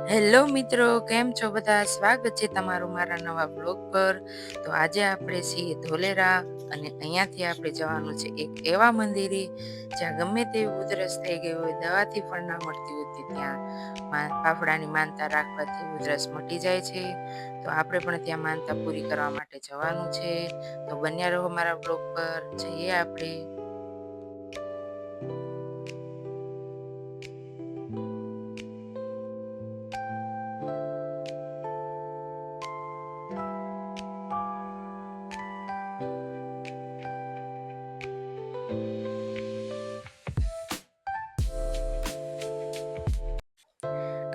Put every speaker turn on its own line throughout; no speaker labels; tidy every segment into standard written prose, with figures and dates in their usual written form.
Hello મિત્રો, કેમ છો બધા? સ્વાગત છે તમારું મારા નવા બ્લોગ પર. તો આજે આપણે છીએ ધોલેરા અને અહીંયાથી આપણે જવાનું છે એક એવા મંદિરે જ્યાં ગમે તેવી ઉધરસ થઈ ગઈ હોય, દવાથી પણ ના મળતી હોય ત્યાં ફાફડાની માનતા રાખવાથી ઉધરસ મટી જાય છે. તો આપણે પણ ત્યાં માનતા પૂરી કરવા માટે જવાનું છે. તો બન્યા રહો મારા બ્લોગ પર, જઈએ આપણે.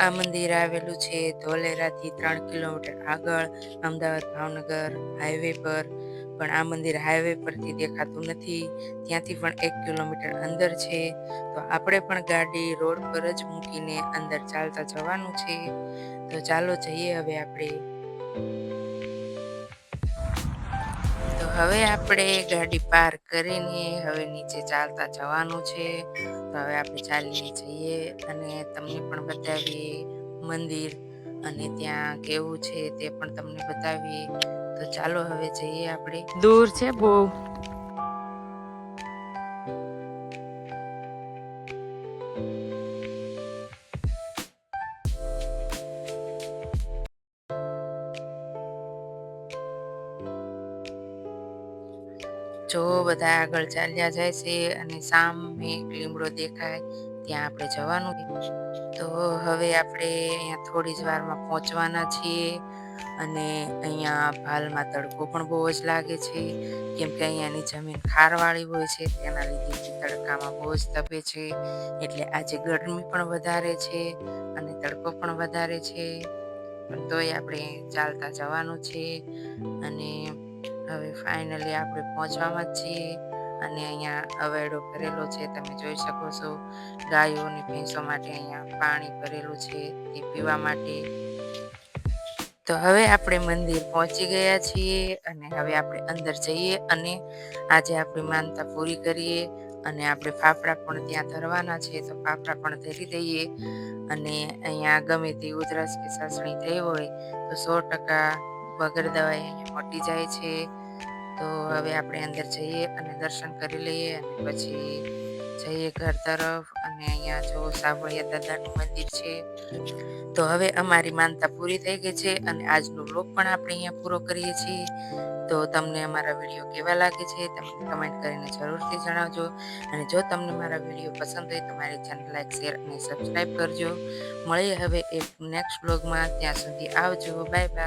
આ મંદિર આવેલું છે ધોલેરાથી 3 કિલોમીટર આગળ, અમદાવાદ ભાવનગર હાઈવે પર. પણ આ મંદિર હાઈવે પરથી દેખાતું નથી, ત્યાંથી પણ 1 કિલોમીટર અંદર છે. તો આપણે પણ ગાડી રોડ પર જ મૂકીને અંદર ચાલતા જવાનું છે. તો ચાલો જઈએ હવે આપણે. તો હવે આપણે ગાડી પાર્ક કરીને હવે નીચે ચાલતા જવાનું છે. તો હવે આપણે ચાલીને જઈએ અને તમને પણ બતાવીએ મંદિર, અને ત્યાં કેવું છે તે પણ તમને બતાવીએ. તો ચાલો હવે જઈએ આપણે. દૂર છે બહુ. જો બધા આગળ ચાલ્યા જાય છે અને સામે લીમડો દેખાય ત્યાં આપણે જવાનું. તો હવે આપણે અહીંયા થોડી જ વારમાં પહોંચવાના છીએ. અને અહીંયા હાલમાં તડકો પણ બહુ જ લાગે છે, કેમ કે અહીંયાની જમીન ખારવાળી હોય છે, તેના લીધે તડકામાં બહુ જ તપે છે. એટલે આજે ગરમી પણ વધારે છે અને તડકો પણ વધારે છે. પણ તોય આપણે ચાલતા જવાનું છે. અને હવે ફાઇનલી આપણે પહોંચવામાં જ છીએ. અને અહીંયા અવેડો કરેલો છે, તમે જોઈ શકો છો. ગાયો અને ભેંસો માટે અહીંયા પાણી ભરેલું છે, તે પીવા માટે. તો હવે આપણે મંદિર પહોંચી ગયા છીએ અને હવે આપણે અંદર જઈએ અને આજે આપણી માનતા પૂરી કરીએ. અને આપણે ફાફડા પણ ત્યાં ધરવાના છે, તો ફાફડા પણ ધરી દઈએ. અને અહીંયા ગમે તે ઉધરસ કે ચાસણી થઈ હોય તો 100% વગર દવાઈ અહીંયા મટી જાય છે. તો હવે આપણે અંદર જઈએ અને દર્શન કરી લઈએ અને પછી જઈએ ઘર તરફ. અને અહીંયા જો સાવળિયા દાદાનું મંદિર છે. તો હવે અમારી માનતા પૂરી થઈ ગઈ છે અને આજનો વ્લોગ પણ આપણે અહીંયા પૂરો કરીએ છીએ. તો તમને અમારા વિડીયો કેવા લાગે છે તમે કમેન્ટ કરીને જરૂરથી જણાવજો. અને જો તમને મારા વિડીયો પસંદ હોય તો મારી ચેનલ લાઈક, શેર અને સબસ્ક્રાઈબ કરજો. મળીએ હવે એક નેક્સ્ટ વ્લોગમાં. ત્યાં સુધી આવજો. Bye bye.